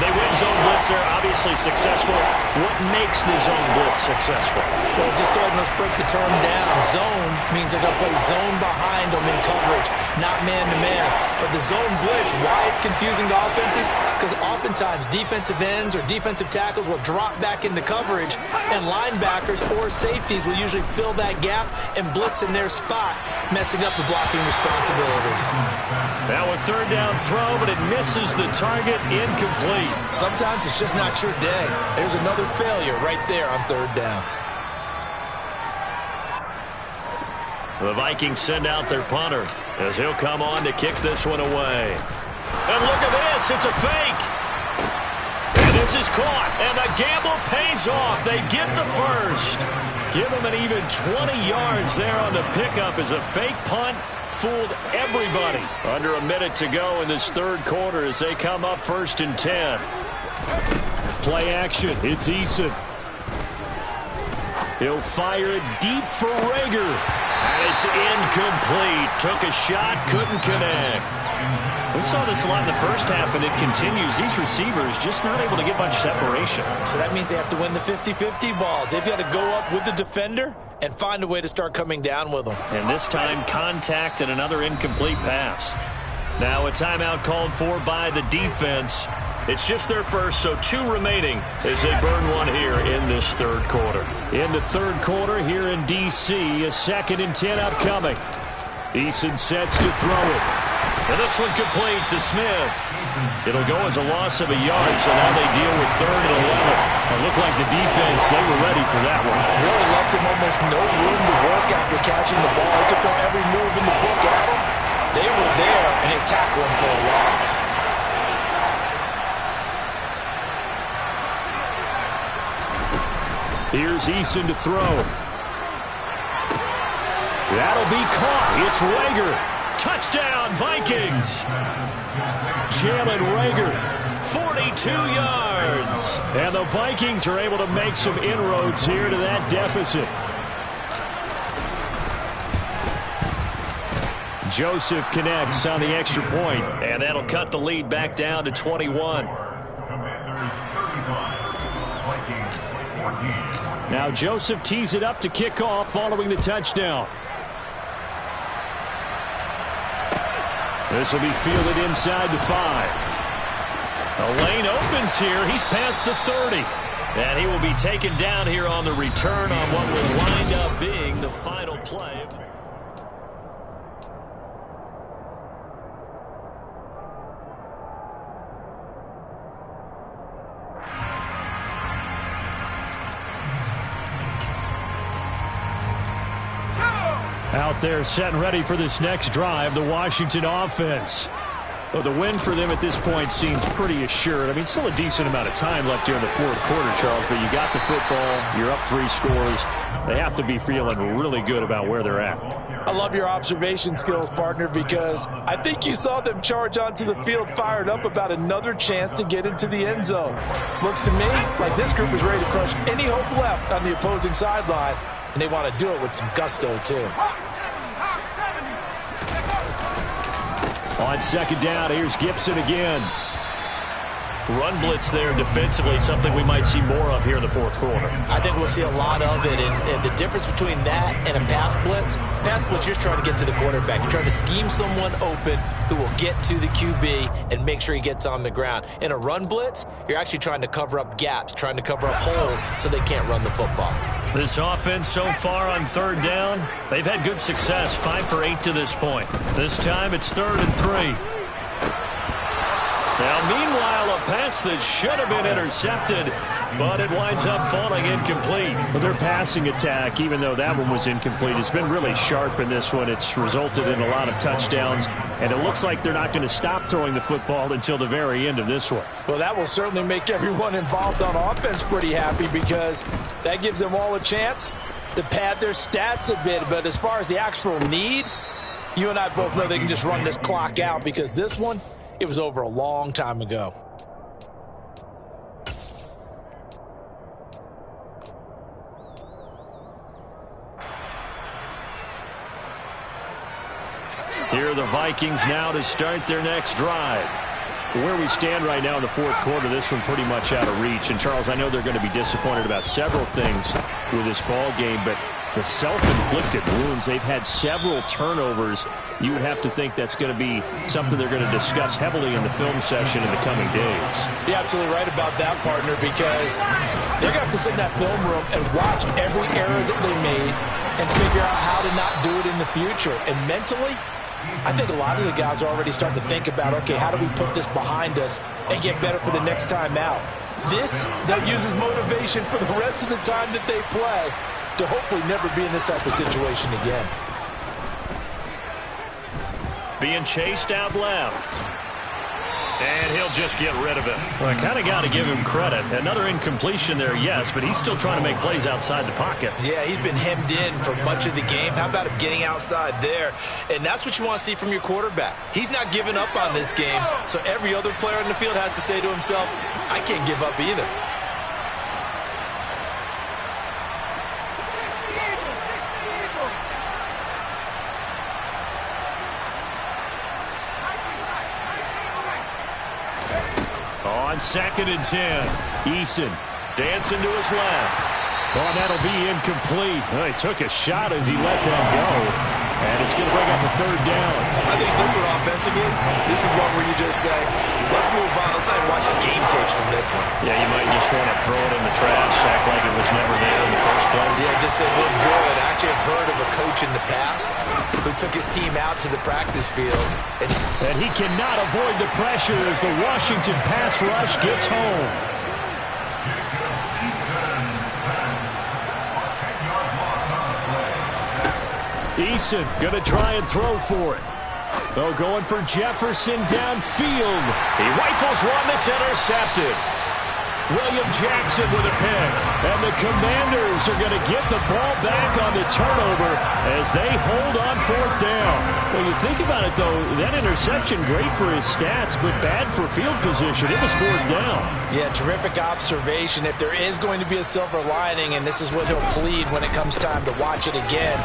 [SPEAKER 1] They win zone blitz there, obviously successful. What makes the zone blitz successful?
[SPEAKER 2] Well, just go ahead and let's break the term down. Zone means they're going to play zone behind them in coverage, not man-to-man. But the zone blitz, why it's confusing to offenses? Because oftentimes defensive ends or defensive tackles will drop back into coverage, and linebackers or safeties will usually fill that gap and blitz in their spot, messing up the blocking responsibilities.
[SPEAKER 1] Now a third down throw, but it misses the target, incomplete.
[SPEAKER 2] Sometimes it's just not your day. There's another failure right there on third down.
[SPEAKER 1] The Vikings send out their punter as he'll come on to kick this one away. And look at this, it's a fake. And this is caught, and the gamble pays off. They get the first. Give them an even 20 yards there on the pickup as a fake punt fooled everybody. Under a minute to go in this third quarter as they come up 1st and 10.
[SPEAKER 5] Play action, it's Eason. He'll fire it deep for Rager.
[SPEAKER 1] And it's incomplete. Took a shot, couldn't connect. We saw this a lot in the first half, and it continues. These receivers just not able to get much separation.
[SPEAKER 2] So that means they have to win the 50-50 balls. They've got to go up with the defender and find a way to start coming down with them.
[SPEAKER 1] And this time, contact and another incomplete pass. Now a timeout called for by the defense. It's just their first, so 2 remaining as they burn one here in this third quarter.
[SPEAKER 5] In the third quarter here in D.C., a 2nd and 10 upcoming. Eason sets to throw it.
[SPEAKER 1] And this one complete to Smith. It'll go as a loss of a yard, so now they deal with 3rd and 11.
[SPEAKER 5] It looked like the defense, they were ready for that one.
[SPEAKER 4] Really left him almost no room to work after catching the ball. He could throw every move in the book at him. They were there, and they tackled him for a loss.
[SPEAKER 5] Here's Eason to throw. That'll be caught. It's Rager.
[SPEAKER 1] Touchdown, Vikings.
[SPEAKER 5] Jalen Rager.
[SPEAKER 1] 42 yards.
[SPEAKER 5] And the Vikings are able to make some inroads here to that deficit. Joseph connects on the extra point.
[SPEAKER 1] And that'll cut the lead back down to 21.
[SPEAKER 3] Commanders 35, Vikings 14.
[SPEAKER 5] Now Joseph tees it up to kick off following the touchdown. This will be fielded inside the 5. The lane opens here. He's past the 30. And he will be taken down here on the return on what will wind up being the final play. Out there set and ready for this next drive, the Washington offense. Well, the win for them at this point seems pretty assured. I mean, still a decent amount of time left here in the fourth quarter, Charles, but you got the football, you're up 3 scores. They have to be feeling really good about where they're at.
[SPEAKER 4] I love your observation skills, partner, because I think you saw them charge onto the field fired up about another chance to get into the end zone. Looks to me like this group is ready to crush any hope left on the opposing sideline, and they want to do it with some gusto, too.
[SPEAKER 5] On second down, here's Gibson again. Run blitz there defensively, something we might see more of here in the fourth quarter.
[SPEAKER 2] I think we'll see a lot of it, and the difference between that and a pass blitz, you're just trying to get to the quarterback. You're trying to scheme someone open who will get to the QB and make sure he gets on the ground. In a run blitz, you're actually trying to cover up gaps, trying to cover up holes so they can't run the football.
[SPEAKER 5] This offense so far on third down, they've had good success, 5 for 8 to this point. This time it's 3rd and 3. Now, meanwhile, a pass that should have been intercepted, but it winds up falling incomplete. Well, their passing attack, even though that one was incomplete, has been really sharp in this one. It's resulted in a lot of touchdowns, and it looks like they're not going to stop throwing the football until the very end of this one.
[SPEAKER 4] Well, that will certainly make everyone involved on offense pretty happy because that gives them all a chance to pad their stats a bit. But as far as the actual need, you and I both know they can just run this clock out because this one, it was over a long time ago.
[SPEAKER 5] Here are the Vikings now to start their next drive. Where we stand right now in the fourth quarter, this one pretty much out of reach. And, Charles, I know they're going to be disappointed about several things with this ball game, but the self-inflicted wounds, they've had several turnovers. You would have to think that's going to be something they're going to discuss heavily in the film session in the coming days.
[SPEAKER 4] You're absolutely right about that, partner, because they're going to have to sit in that film room and watch every error that they made and figure out how to not do it in the future. And mentally, I think a lot of the guys are already starting to think about, okay, how do we put this behind us and get better for the next time out? This, they'll use as motivation for the rest of the time that they play to hopefully never be in this type of situation again.
[SPEAKER 5] Being chased out left. And he'll just get rid of it. Well, I kind of got to give him credit. Another incompletion there, yes, but he's still trying to make plays outside the pocket.
[SPEAKER 2] Yeah, he's been hemmed in for much of the game. How about him getting outside there? And that's what you want to see from your quarterback. He's not giving up on this game, so every other player in the field has to say to himself, I can't give up either.
[SPEAKER 5] On 2nd and 10, Eason dancing to his left. Oh, that'll be incomplete. Well, he took a shot as he let that go. And it's going to bring up a 3rd down.
[SPEAKER 2] I think this one offensively, this is one where you just say, let's move on. Let's not even watch the game tapes from this one.
[SPEAKER 5] Yeah, you might just want to throw it in the trash, act like it was never there in the first place.
[SPEAKER 2] Yeah, just say, we're good. I actually have heard of a coach in the past who took his team out to the practice field.
[SPEAKER 5] And he cannot avoid the pressure as the Washington pass rush gets home. Eason going to try and throw for it. Oh, going for Jefferson downfield. He rifles one that's intercepted. William Jackson with a pick. And the Commanders are going to get the ball back on the turnover as they hold on 4th down. Well, you think about it, though, that interception, great for his stats, but bad for field position. It was 4th down.
[SPEAKER 4] Yeah, terrific observation. If there is going to be a silver lining, and this is what he'll plead when it comes time to watch it again,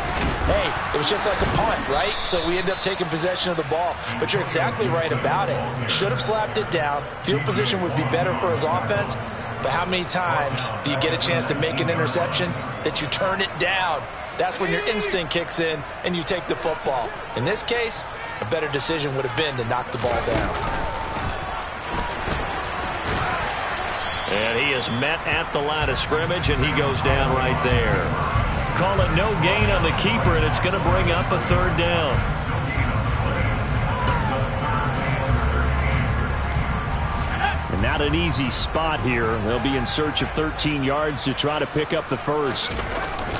[SPEAKER 4] hey, it was just like a punt, right? So we end up taking possession of the ball. But you're exactly right about it. Should have slapped it down. Field position would be better for his offense. But how many times do you get a chance to make an interception that you turn it down? That's when your instinct kicks in and you take the football. In this case, A better decision would have been to knock the ball down.
[SPEAKER 1] And he is met at the line of scrimmage, and he goes down right there. Call it no gain on the keeper, and it's going to bring up a third down. And not an easy spot here. They'll be in search of 13 yards to try to pick up the first.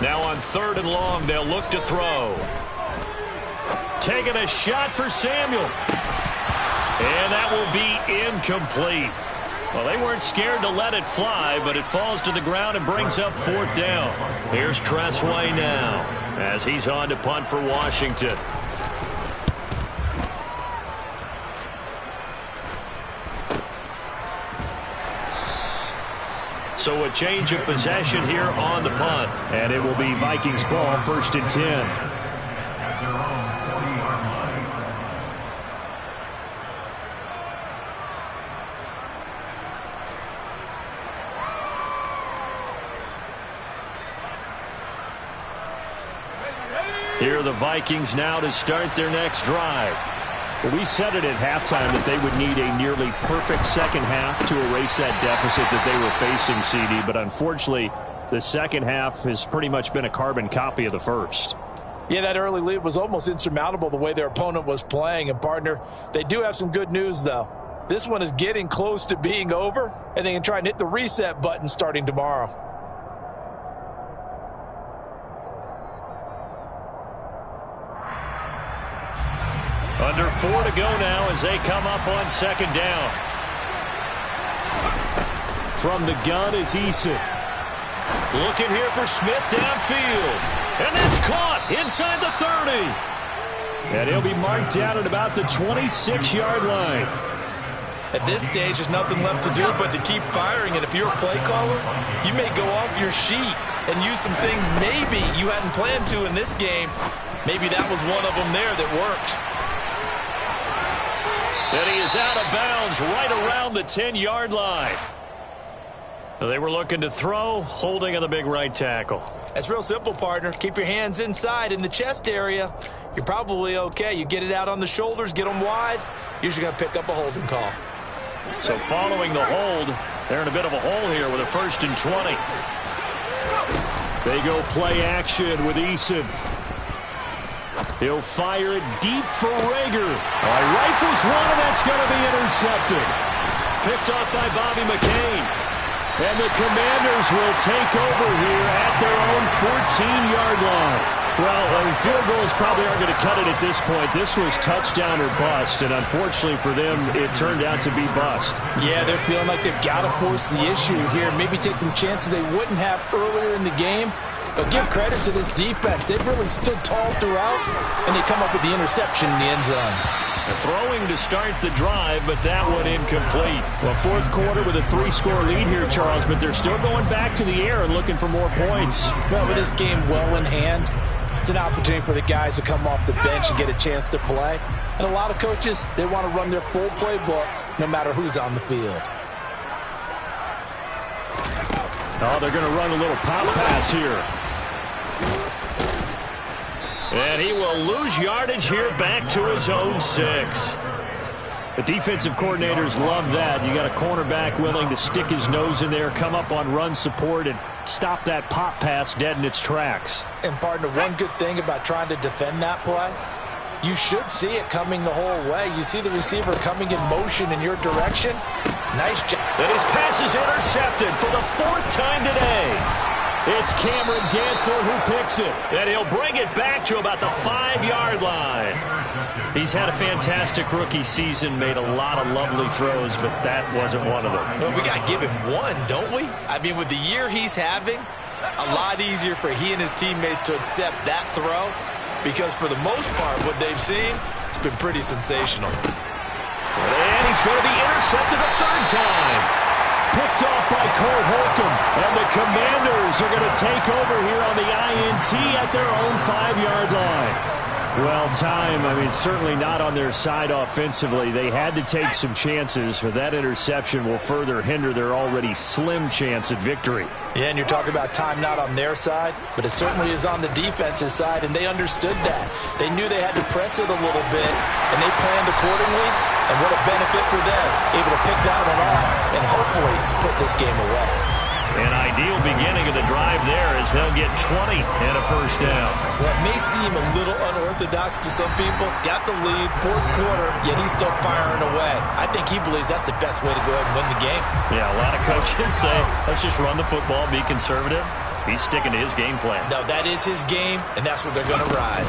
[SPEAKER 1] Now on 3rd and long, they'll look to throw. Taking a shot for Samuel. And that will be incomplete. Well, they weren't scared to let it fly, but it falls to the ground and brings up 4th down. Here's Tressway now as he's on to punt for Washington. So a change of possession here on the punt. And it will be Vikings ball, 1st and 10. Here are the Vikings now to start their next drive.
[SPEAKER 5] Well, we said it at halftime that they would need a nearly perfect second half to erase that deficit that they were facing, CD. But unfortunately, the second half has pretty much been a carbon copy of the first.
[SPEAKER 4] Yeah, that early lead was almost insurmountable the way their opponent was playing. And, partner, they do have some good news, though. This one is getting close to being over, and they can try and hit the reset button starting tomorrow.
[SPEAKER 1] Under 4 to go now as they come up on 2nd down. From the gun is Eason. Looking here for Smith downfield. And that's caught inside the 30. And he'll be marked down at about the 26-yard line.
[SPEAKER 2] At this stage, there's nothing left to do but to keep firing. And if you're a play caller, you may go off your sheet and use some things maybe you hadn't planned to in this game. Maybe that was one of them there that worked.
[SPEAKER 1] And he is out of bounds right around the 10-yard line. They were looking to throw, holding on the big right tackle.
[SPEAKER 2] That's real simple, partner. Keep your hands inside in the chest area. You're probably okay. You get it out on the shoulders, get them wide. Usually going to pick up a holding call.
[SPEAKER 1] So following the hold, they're in a bit of a hole here with a 1st and 20. They go play action with Eason. He'll fire it deep for Rager. Rifles one, and that's going to be intercepted. Picked off by Bobby McCain. And the Commanders will take over here at their own 14-yard line. Well, field goals probably aren't going to cut it at this point. This was touchdown or bust, and unfortunately for them, it turned out to be bust.
[SPEAKER 4] Yeah, they're feeling like they've got to force the issue here. Maybe take some chances they wouldn't have earlier in the game. But give credit to this defense. They've really stood tall throughout, and they come up with the interception in the end zone.
[SPEAKER 1] Throwing to start the drive, but that one incomplete. Well, 4th quarter with a 3-score lead here, Charles, but they're still going back to the air and looking for more points.
[SPEAKER 4] Well, with this game well in hand, it's an opportunity for the guys to come off the bench and get a chance to play. And a lot of coaches, they want to run their full playbook no matter who's on the field.
[SPEAKER 1] Oh, they're going to run a little pop pass here. And he will lose yardage here back to his own 6. The defensive coordinators love that. You got a cornerback willing to stick his nose in there, come up on run support, and stop that pop pass dead in its tracks.
[SPEAKER 4] And, partner, one good thing about trying to defend that play, you should see it coming the whole way. You see the receiver coming in motion in your direction. Nice job.
[SPEAKER 1] And his pass is intercepted for the 4th time today. It's Cameron Dantzler who picks it. And he'll bring it back to about the 5-yard line. He's had a fantastic rookie season, made a lot of lovely throws, but that wasn't one of them.
[SPEAKER 2] Well, we got to give him one, don't we? I mean, with the year he's having, a lot easier for he and his teammates to accept that throw, because for the most part, what they've seen, it's been pretty sensational.
[SPEAKER 1] And he's going to be intercepted a 3rd time. Picked off by Cole Holcomb. And the Commanders are going to take over here on the INT at their own 5-yard line.
[SPEAKER 5] Well, time, certainly not on their side offensively. They had to take some chances, but that interception will further hinder their already slim chance at victory.
[SPEAKER 4] Yeah, and you're talking about time not on their side, but it certainly is on the defense's side, and they understood that. They knew they had to press it a little bit, and they planned accordingly, and what a benefit for them, able to pick that one off and hopefully put this game away.
[SPEAKER 1] An ideal beginning of the drive there as they'll get 20 and a first down.
[SPEAKER 2] Well, it may seem a little unorthodox to some people. Got the lead, fourth quarter, yet he's still firing away. I think he believes that's the best way to go ahead and win the game.
[SPEAKER 1] Yeah, a lot of coaches say, let's just run the football, be conservative. He's sticking to his game plan.
[SPEAKER 2] No, that is his game, and that's what they're going to ride.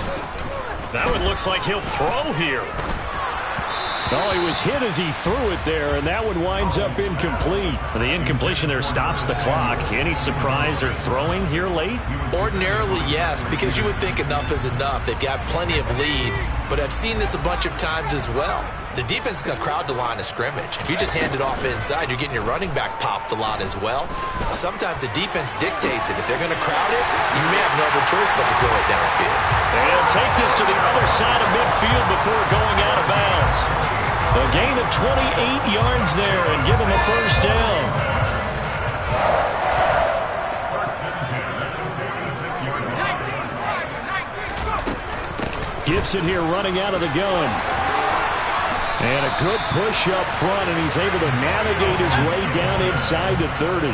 [SPEAKER 1] That one looks like he'll throw here.
[SPEAKER 5] Oh, he was hit as he threw it there, and that one winds up incomplete.
[SPEAKER 1] The incompletion there stops the clock. Any surprise they're throwing here late?
[SPEAKER 2] Ordinarily, yes, because you would think enough is enough. They've got plenty of lead, but I've seen this a bunch of times as well. The defense is going to crowd the line of scrimmage. If you just hand it off inside, you're getting your running back popped a lot as well. Sometimes the defense dictates it. If they're going to crowd it, you may have no other choice but to throw it downfield.
[SPEAKER 1] They'll take this to the other side of midfield before going out of bounds. A gain of 28 yards there and give him a first down.
[SPEAKER 5] Gibson here running out of the gun. And a good push up front, and he's able to navigate his way down inside to 30.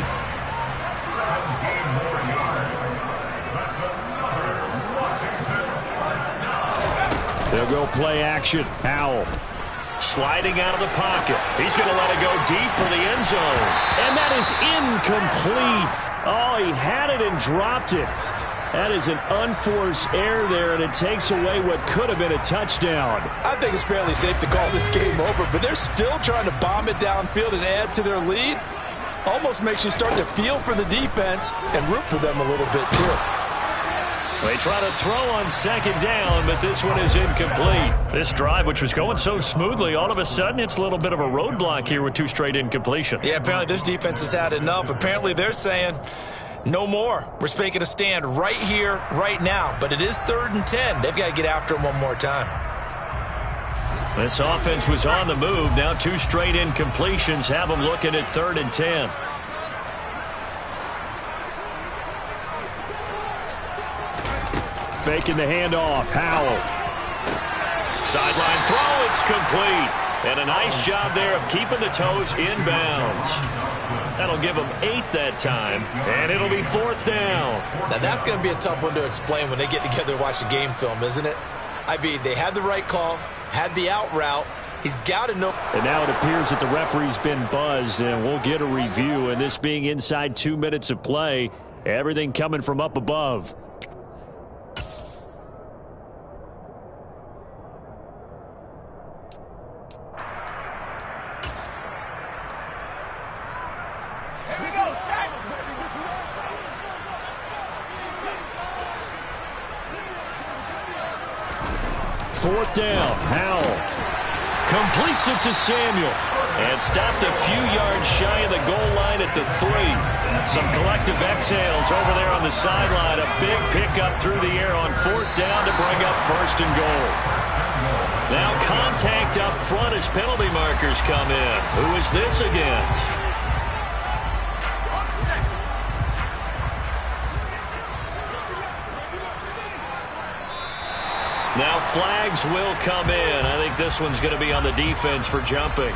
[SPEAKER 5] They'll go play action. Howell.
[SPEAKER 1] Sliding out of the pocket. He's going to let it go deep for the end zone.
[SPEAKER 5] And that is incomplete. Oh, he had it and dropped it. That is an unforced error there, and it takes away what could have been a touchdown.
[SPEAKER 4] I think it's fairly safe to call this game over, but they're still trying to bomb it downfield and add to their lead. Almost makes you start to feel for the defense and root for them a little bit, too.
[SPEAKER 1] They try to throw on second down, but this one is incomplete. This drive, which was going so smoothly, all of a sudden it's a little bit of a roadblock here with 2 straight incompletions.
[SPEAKER 2] Yeah, apparently this defense has had enough. Apparently they're saying, no more. We're making a stand right here, right now. But it is 3rd and 10. They've got to get after him one more time.
[SPEAKER 1] This offense was on the move. Now 2 straight incompletions have them looking at 3rd and 10.
[SPEAKER 5] Faking the handoff. Howell.
[SPEAKER 1] Sideline throw. It's complete. And a nice job there of keeping the toes inbounds. That'll give them 8 that time. And it'll be 4th down.
[SPEAKER 2] Now that's going to be a tough one to explain when they get together and watch the game film, isn't it? I mean, they had the right call, had the out route. He's got to know.
[SPEAKER 5] And now it appears that the referee's been buzzed, and we'll get a review. And this being inside 2 minutes of play, everything coming from up above. Fourth down. Howell completes it to Samuel and stopped a few yards shy of the goal line at the 3. Some collective exhales over there on the sideline. A big pickup through the air on 4th down to bring up 1st and goal. Now contact up front as penalty markers come in. Who is this against? Now flags will come in. I think this one's going to be on the defense for jumping.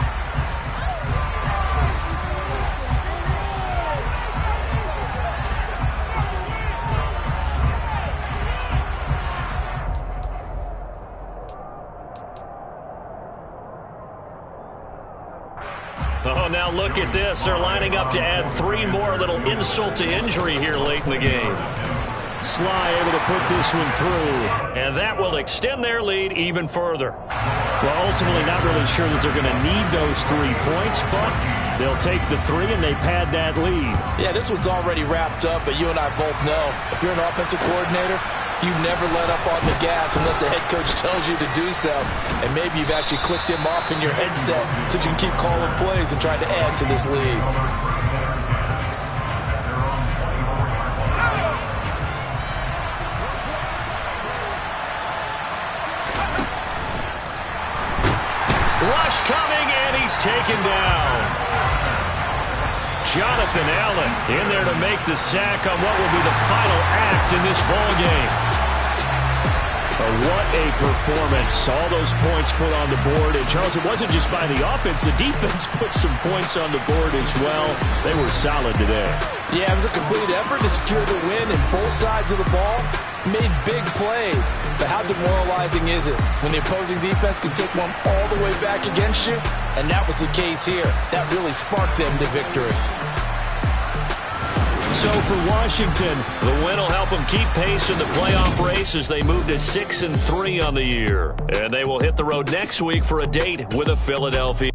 [SPEAKER 5] Oh, now look at this. They're lining up to add 3 more. A little insult to injury here late in the game. Sly able to put this one through. And that will extend their lead even further. Well, ultimately not really sure that they're going to need those 3 points, but they'll take the 3 and they pad that lead.
[SPEAKER 4] Yeah, this one's already wrapped up, but you and I both know if you're an offensive coordinator, you never let up on the gas unless the head coach tells you to do so. And maybe you've actually clicked him off in your headset so you can keep calling plays and trying to add to this lead.
[SPEAKER 1] Rush coming, and he's taken down. Jonathan Allen in there to make the sack on what will be the final act in this ball game. What a performance. All those points put on the board. And, Charles, it wasn't just by the offense. The defense put some points on the board as well. They were solid today.
[SPEAKER 4] Yeah, it was a complete effort to secure the win, and both sides of the ball made big plays. But how demoralizing is it when the opposing defense can take one all the way back against you? And that was the case here. That really sparked them to victory.
[SPEAKER 1] So for Washington, the win will help them keep pace in the playoff race as they move to 6-3 on the year. And they will hit the road next week for a date with the Philadelphia.